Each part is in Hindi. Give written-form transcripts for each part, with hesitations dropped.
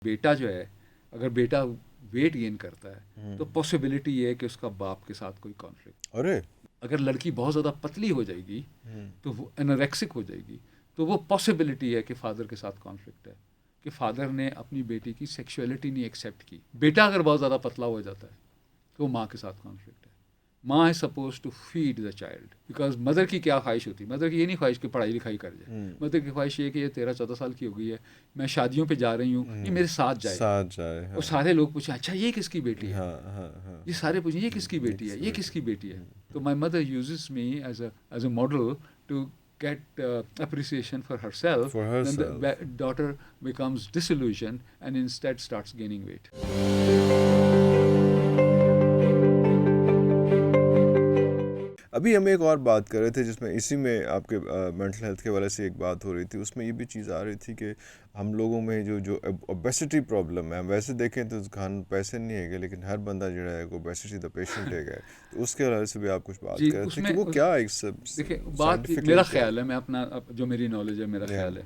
बेटा जो है, अगर बेटा वेट गेन करता है तो पॉसिबिलिटी ये है कि उसका बाप के साथ कोई कॉन्फ्लिक्ट। अरे अगर लड़की बहुत ज़्यादा पतली हो जाएगी हम्म, तो वो एनोरेक्सिक हो जाएगी, तो वो पॉसिबिलिटी है कि फादर के साथ कॉन्फ्लिक्ट है, कि फादर ने अपनी बेटी की सेक्सुअलिटी नहीं एक्सेप्ट की। बेटा अगर बहुत ज़्यादा पतला हो जाता है तो माँ के साथ कॉन्फ्लिक्ट है। माँ is suppose to feed the child, because mother की क्या ख्वाहिश होती है, मदर की ये नहीं ख्वाहिश कि पढ़ाई लिखाई कर जाए। मदर की ख्वाहिश ये है कि ये 13-14 साल की हो गई है, मैं शादियों पे जा रही हूँ, ये मेरे साथ जाए। साथ जाए, और हाँ सारे लोग पूछे अच्छा ये किसकी बेटी है, हाँ हाँ हाँ ये हाँ, सारे पूछे ये किसकी ये बेटी है, किसकी ये बेटी किसकी बेटी है। है? तो my mother uses me as a model to get appreciation for herself. For Then the herself. daughter becomes disillusioned and instead starts gaining weight. अभी हम एक और बात कर रहे थे जिसमें इसी में आपके मेंटल हेल्थ के वाले से एक बात हो रही थी, उसमें ये भी चीज़ आ रही थी कि हम लोगों में जो जो ओबेसिटी प्रॉब्लम है, हम वैसे देखें तो खान पैसे नहीं है लेकिन हर बंदा जो है ओबेसिटी द पेशेंट है, तो उसके हवाले से भी आप कुछ बात जी कर रहे थे कि उसमें वो क्या एक सब देखिए बात साइंटिफिकली मेरा क्या ख्याल है, मैं अपना जो मेरी नॉलेज है मेरा है? ख्याल है,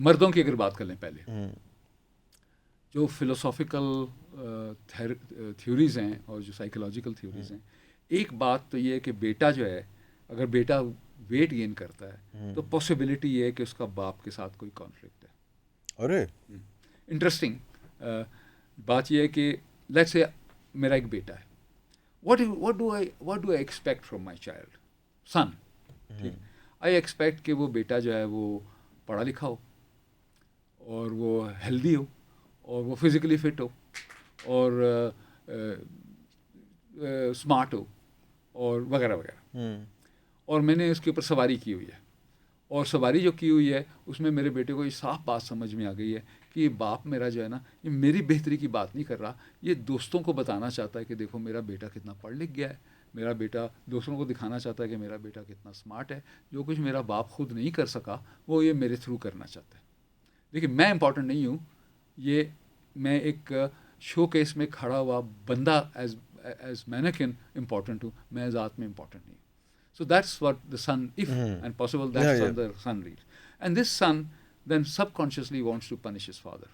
मर्दों की अगर बात कर लें पहले, हम्म जो फिलोसॉफिकल थ्योरीज हैं और जो साइकोलॉजिकल थ्योरीज हैं, एक बात तो ये है कि बेटा जो है, अगर बेटा वेट गेन करता है तो पॉसिबिलिटी ये है कि उसका बाप के साथ कोई कॉन्फ्लिक्ट है। अरे इंटरेस्टिंग बात यह है कि लेट्स से मेरा एक बेटा है, what do I expect from my child son, ठीक, आई एक्सपेक्ट कि वो बेटा जो है वो पढ़ा लिखा हो और वो हेल्दी हो और वो फिज़िकली फिट हो और स्मार्ट हो और वगैरह वगैरह। और मैंने उसके ऊपर सवारी की हुई है, और सवारी जो की हुई है उसमें मेरे बेटे को ये साफ बात समझ में आ गई है कि ये बाप मेरा जो है ना, ये मेरी बेहतरी की बात नहीं कर रहा, ये दोस्तों को बताना चाहता है कि देखो मेरा बेटा कितना पढ़ लिख गया है, मेरा बेटा दोस्तों को दिखाना चाहता है कि मेरा बेटा कितना स्मार्ट है, जो कुछ मेरा बाप खुद नहीं कर सका वो ये मेरे थ्रू करना चाहता है। देखिए मैं इंपॉर्टेंट नहीं हूँ, ये मैं एक शो केस में खड़ा हुआ बंदा एज मैनेकिन इंपॉर्टेंट हूँ, मैं एज आत्मा इंपॉर्टेंट नहीं हूँ। So that's what the son, if and possible, या that's या what the son reads. And this son then subconsciously wants to punish his father.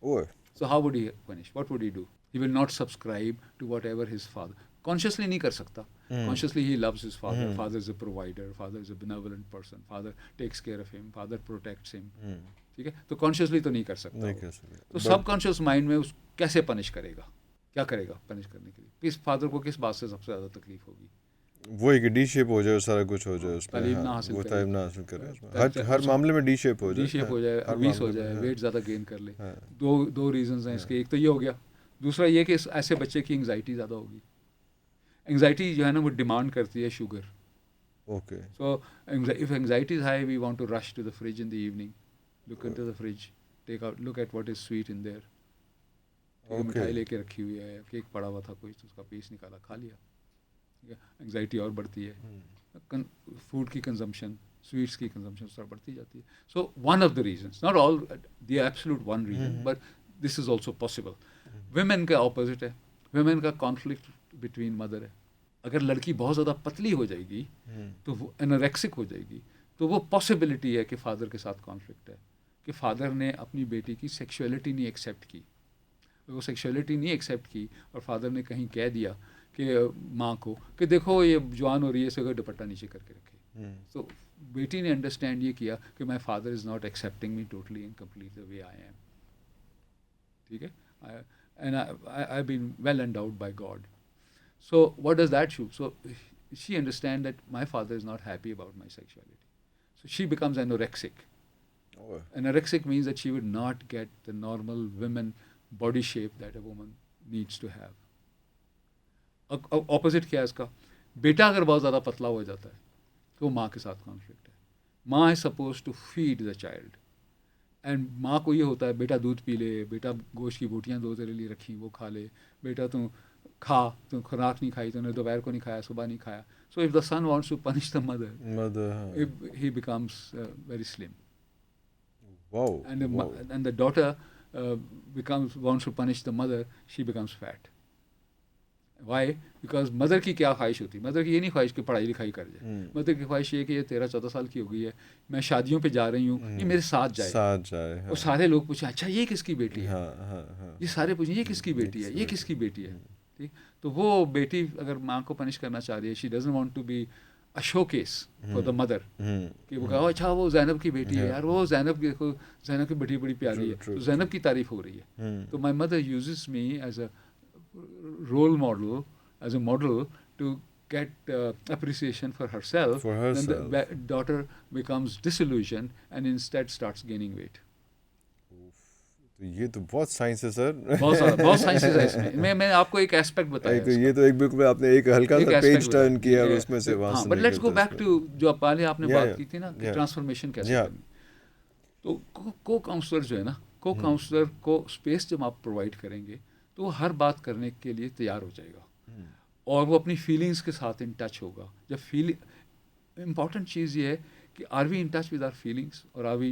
ओए So how would he punish? What would he do? He will not subscribe to whatever his father. Consciously नहीं कर सकता. Consciously he loves his father. Father is a provider. Father is a benevolent person. Father takes care of him. Father protects him. ठीक है, तो कॉन्शियसली तो नहीं कर सकता नहीं वो, कर तो सकते बट सबकॉन्शियस माइंड में उस कैसे पनिश करेगा, क्या करेगा पनिश करने के लिए, किस फादर को किस बात से सबसे ज़्यादा तकलीफ होगी, वही कि डी शेप हो जाए और सारा कुछ हो जाए उसमें, तालीम हाँ ना हासिल वो करे, तालीम ना हासिल करे उसमें, हर उसको मामले में डी शेप हो डी जाए, शेप हाँ हो जाए, हर obese हो मामले में, जाए, हाँ वेट ज़्यादा गेन कर ले। हाँ दो दो रीजंस हैं इसके, एक तो ये हो गया, दूसरा ये कि ऐसे बच्चे की एंग्जाइटी ज़्यादा होगी। एंग्जाइटी जो है ना वो डिमांड करती है sugar. Okay so if anxiety is high we want to rush to the fridge in the evening, look into the fridge, take out, look at what is sweet in there. ठीक है, ओके मिठाई लेके रखी हुई है, केक पड़ा हुआ था कोई, तो उसका पीस निकाला खा लिया। ठीक है, एंग्जाइटी और बढ़ती है, फूड की कंजम्पशन, स्वीट्स की कंजम्पशन सब बढ़ती जाती है। So one of the reasons, not all the absolute one reason, but this is also possible. Women का ऑपोजिट है, वेमेन का कॉन्फ्लिक्ट बिटवीन मदर है। अगर लड़की बहुत ज़्यादा पतली हो जाएगी तो वो एनोरेक्सिक हो जाएगी, तो वो पॉसिबिलिटी है कि फादर के साथ कॉन्फ्लिक्ट है, कि फादर ने अपनी बेटी की सेक्सुअलिटी नहीं एक्सेप्ट की, वो सेक्सुअलिटी नहीं एक्सेप्ट की और फादर ने कहीं कह दिया कि माँ को कि देखो ये जवान हो रही है, इसे अगर दुपट्टा नीचे करके रखे। तो बेटी ने अंडरस्टैंड ये किया कि my father is not accepting me totally and complete the way I am. ठीक है, and I been well endowed by God. So what does that show? So she understand that my father is not happy about my sexuality. So she becomes anorexic. ओए Anorexic means that she would not get the normal women body shape that a woman needs to have. Opposite क्या है इसका, बेटा अगर बहुत ज़्यादा पतला हो जाता है तो माँ के साथ कॉन्फ्लिक्ट है। माँ is suppose to feed the child, and माँ को ये होता है बेटा दूध पी ले, बेटा गोश्त की बोटियाँ दो तेरे लिए रखी वो खा ले, बेटा तू खा, तू खुराक नहीं खाई, तूने दोपहर को नहीं खाया, सुबह नहीं खाया। So if the son wants to punish the mother, mother, हाँ he becomes very slim, wow wow and the daughter becomes wants to punish the mother, she becomes fat. Why, because mother की क्या ख्वाहिश होती है, मदर की ये नहीं ख्वाहिश कि पढ़ाई लिखाई कर जाए, मदर की ख्वाहिश ये कि ये 13-14 साल की हो गई है, मैं शादियों पे जा रही हूँ, ये मेरे साथ जाए। हाँ। और सारे लोग पूछे अच्छा ये किसकी बेटी है, हाँ। ये सारे पूछे ये किसकी बेटी है, ये किसकी बेटी है। ठीक, तो वो बेटी अगर माँ को पनिश करना चाह रही है, she doesn't want to be a showcase for the mother, कि वो कहो अच्छा वो जैनब की बेटी है यार, वो जैनब की देखो, जैनब की बेटी बड़ी प्यारी है, तो जैनब की तारीफ हो रही है। तो my mother uses me as a role model, as a model to get appreciation for herself. Then the daughter becomes disillusioned and instead starts gaining weight. तो ये तो बहुत साइंस है सर। बहुत साइंसेस है इसमें। मैं आपको एक एस्पेक्ट बताया तो ये तो एक बिल्कुल आपने एक हल्का सा पेज टर्न किया और उसमें से वहाँ से but let's go back to जो पहले आपने बात की थी ना कि ट्रांसफॉर्मेशन कैसे करनी। तो को काउंसलर जो है ना, को काउंसलर को स्पेस जब आप प्रोवाइड करेंगे तो वो हर बात करने के लिए तैयार हो जाएगा और वो अपनी फीलिंग्स के साथ इन टच होगा। जब इम्पॉर्टेंट चीज़ ये है कि are we in touch with our feelings, और आर वी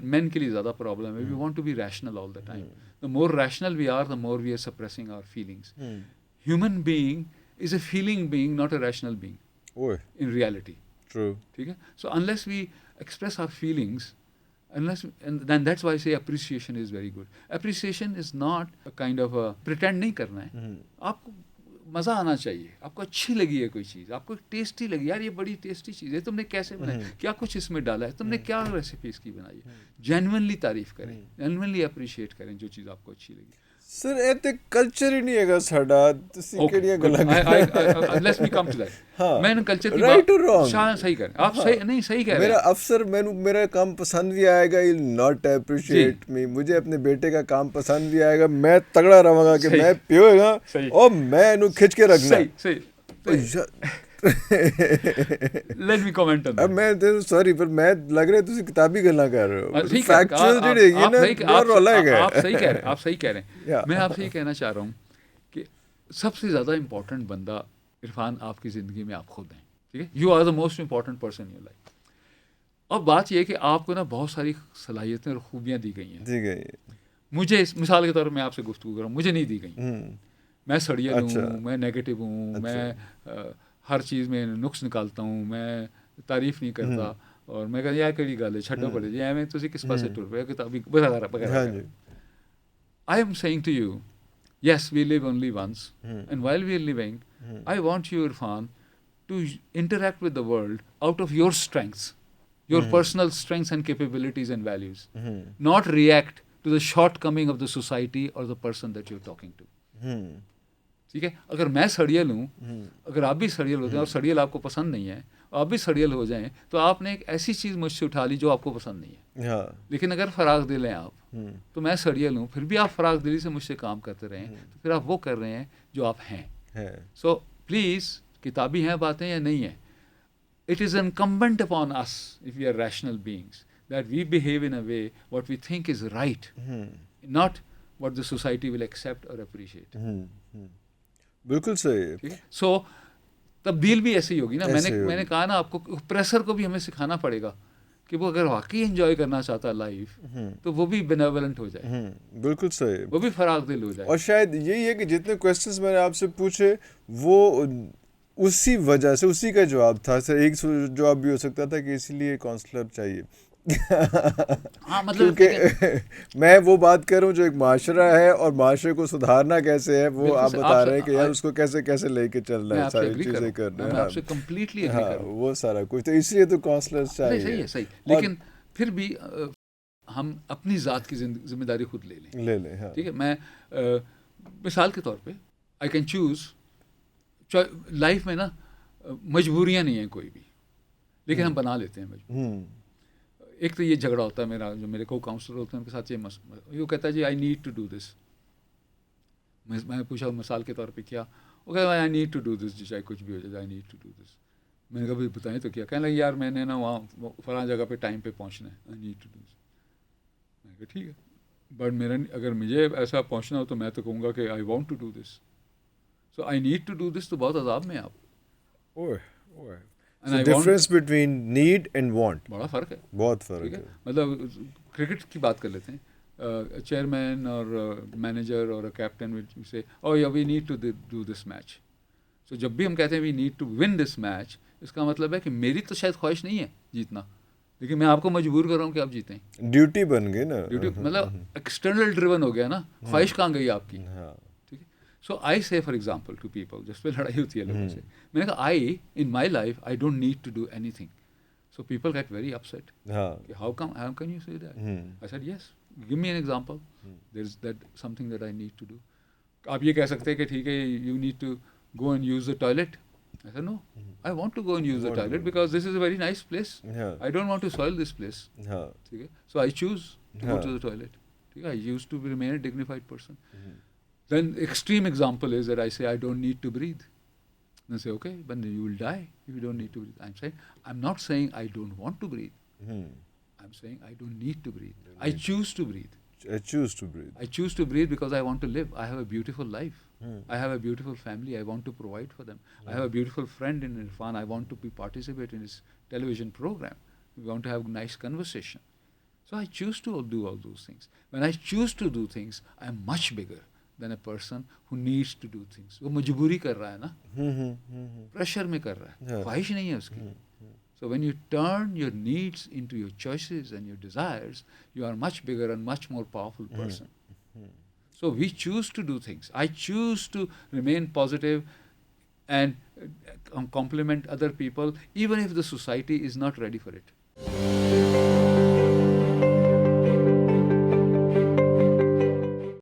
मैन के लिए ज़्यादा प्रॉब्लम है, we want to be rational all the time. The more rational we are, the more we are suppressing our feelings. Human being is a feeling being, not a rational being in reality. True, ठीक है। So unless we express our feelings, and then that's why I say appreciation is very good. Appreciation is not a kind of a pretend नहीं करना है। आपको मज़ा आना चाहिए, आपको अच्छी लगी है कोई चीज़, आपको टेस्टी लगी, यार ये बड़ी टेस्टी चीज़ है, तुमने कैसे बनाई, क्या कुछ इसमें डाला है, तुमने क्या रेसिपी इसकी बनाई है। जेन्युइनली तारीफ करें, जेन्युइनली अप्रिशिएट करें जो चीज़ आपको अच्छी लगी। सर ਇਹ ਤੇ ਕਲਚਰ ਹੀ ਨਹੀਂ ਹੈਗਾ ਸਾਡਾ, ਤੁਸੀਂ ਕਿਹੜੀਆਂ ਗੱਲਾਂ कर रहे हैं? Let's me come to that. मैंने कल्चर की राइट और रॉन्ग, सही करें आप, सही नहीं सही कह रहे हैं। मेरा अफसर मेरा काम पसंद भी आएगा, ही नॉट अप्रिशिएट मी, मुझे अपने बेटे का काम पसंद भी आएगा, मैं तगड़ा रहूंगा कि मैं पियोगा और मैं इन्हें खिंच के रखना। सही लेट मी कमेंट ऑन अब मैं सॉरी पर मैं लग रहा है ਤੁਸੀਂ किताबी ਗੱਲਾਂ कर रहे हो, फैक्चुअल ਜਿਹੜੇ ਹੈਗੇ ना रोला है। आप सही कह रहे हैं, आप सही कह रहे हैं। मैं आपसे ये कहना चाह रहा हूँ कि सबसे ज़्यादा इम्पोर्टेंट बंदा इरफान आपकी ज़िंदगी में आप खुद हैं। ठीक है, you are the most important person in your life. अब बात यह है कि आपको ना बहुत सारी सलाहियतें और खूबियाँ दी गई हैं। मुझे मिसाल के तौर पर मैं आपसे गुफ्तगू कर रहा हूँ, मुझे नहीं दी गई। मैं सड़ियल हूँ, मैं नेगेटिव हूँ, मैं हर चीज़ में नुक्स निकालता हूँ, मैं तारीफ़ नहीं करता, और मैं कहता यार केड़ी गल है छड्डो पड़े जी एवें तुसी किस पासे टुर पे किताबी वगैरह। I am saying to you, yes, we live only once, and while we are living, I want you, Irfan, to interact with the world out of your strengths, your personal strengths and capabilities and values, not react to the shortcoming of the society or the person that you're talking to. ठीक है, अगर मैं सड़ियल हूँ, अगर आप भी सड़ियल होते हैं और सड़ियल आपको पसंद नहीं है, आप भी सड़ियल हो जाएं, तो आपने एक ऐसी चीज़ मुझसे उठा ली जो आपको पसंद नहीं है। लेकिन अगर फराग दिल हैं आप, तो मैं सड़ियल हूँ, फिर भी आप फराग दिली से मुझसे काम करते रहें, तो फिर आप वो कर रहे हैं जो आप हैं। सो प्लीज़, किताबी हैं बातें या नहीं है, it is incumbent upon us if we are rational beings that we behave in a way what we think is right, not what the society will accept और अप्रिशिएट। बिल्कुल सही। सो तब्दील भी ऐसे ही होगी ना। मैंने कहा ना आपको, प्रेशर को भी हमें सिखाना पड़ेगा कि वो अगर वाकई एंजॉय करना चाहता है लाइफ, तो वो भी बेनेवलेंट हो जाए। बिल्कुल सही, वो भी फराग दिल हो जाए। और शायद यही है कि जितने क्वेश्चंस मैंने आपसे पूछे वो उसी वजह से उसी का जवाब था सर। एक जवाब भी हो सकता था कि इसीलिए काउंसलर चाहिए। हाँ, मतलब क्योंकि मैं वो बात कर रहा हूँ जो एक माशरा है, और माशरे को सुधारना कैसे है वो आप बता रहे हैं कि यार उसको कैसे कैसे लेके चलना है, सारी चीज़ें करना है। आपसे कंप्लीटली एग्री कर रहा हूँ, वो सारा कुछ, तो इसलिए तो काउंसलर चाहिए। सही है, सही। लेकिन फिर भी हम अपनी ज़ात की जिम्मेदारी खुद ले लें। हाँ। ठीक है, मैं मिसाल के तौर पे आई कैन चूज़, लाइफ में ना मजबूरियाँ नहीं हैं कोई भी, लेकिन हम बना लेते हैं मजबूर। एक तो ये झगड़ा होता है मेरा, जो मेरे को काउंसलर होते हैं उनके साथ, ये कहता है जी I need to do this. मैं पूछा मिसाल के तौर पे क्या, वो कहता है I need to do this, चाहे कुछ भी हो जाए, I need to do this. मैंने कहा भाई बताएं तो क्या। कहने लगे यार मैंने ना वहाँ फलां जगह पे टाइम पे पहुँचना है, I need to do this. मैंने कहा ठीक है, बट अगर मुझे ऐसा पहुँचना हो तो मैं तो कहूँगा कि I want to do this. So I need to do this तो बहुत अजाब में आप। So difference between need and want, बड़ा फ़र्क है, बहुत फ़र्क है। मतलब क्रिकेट की बात कर लेते हैं। a chairman or a manager or a captain will say, oh yeah, we need to do this match. So जब भी हम कहते हैं we need to win this match, इसका मतलब है कि मेरी तो शायद ख्वाहिश नहीं है जीतना, लेकिन मैं आपको मजबूर कर रहा हूँ कि आप जीतें. ड्यूटी बन गई ना. ड्यूटी मतलब एक्सटर्नल ड्रिवन हो गया ना, ख्वाहिश कहाँ गई आपकी. ठीक है. सो आई से फॉर एग्जाम्पल टू पीपल, जिस पे लड़ाई होती है लोगों से, मैंने कहा I in my life I don't need to do anything. So people get very upset. How can you say that? I said yes. Give me an example. There's that something that I need to do. आप ये कह सकते हैं कि ठीक है, you need to go and use the toilet. I said no. I want to go and use the toilet because this is a very nice place. I don't want to soil this place. ठीक है. So I choose to go to the toilet. ठीक है. I used to remain a dignified person. Then extreme example is that I say I don't need to breathe. Then say, okay, but you will die if you don't need to breathe. I'm not saying I don't want to breathe. I'm saying I don't need to breathe. I choose to breathe. I choose to breathe. I choose to breathe because I want to live. I have a beautiful life. I have a beautiful family. I want to provide for them. I have a beautiful friend in Irfan. I want to participate in his television program. We want to have nice conversation. So I choose to do all those things. When I choose to do things, I am much bigger than a person who needs to do things. वो मजबूरी कर रहा है ना, प्रेशर में कर रहा है, ख्वाहिश नहीं है उसकी. So when you turn your needs into your choices and your desires, you are much bigger and much more powerful person. So we choose to do things. I choose to remain positive and compliment other people even if the society is not ready for it.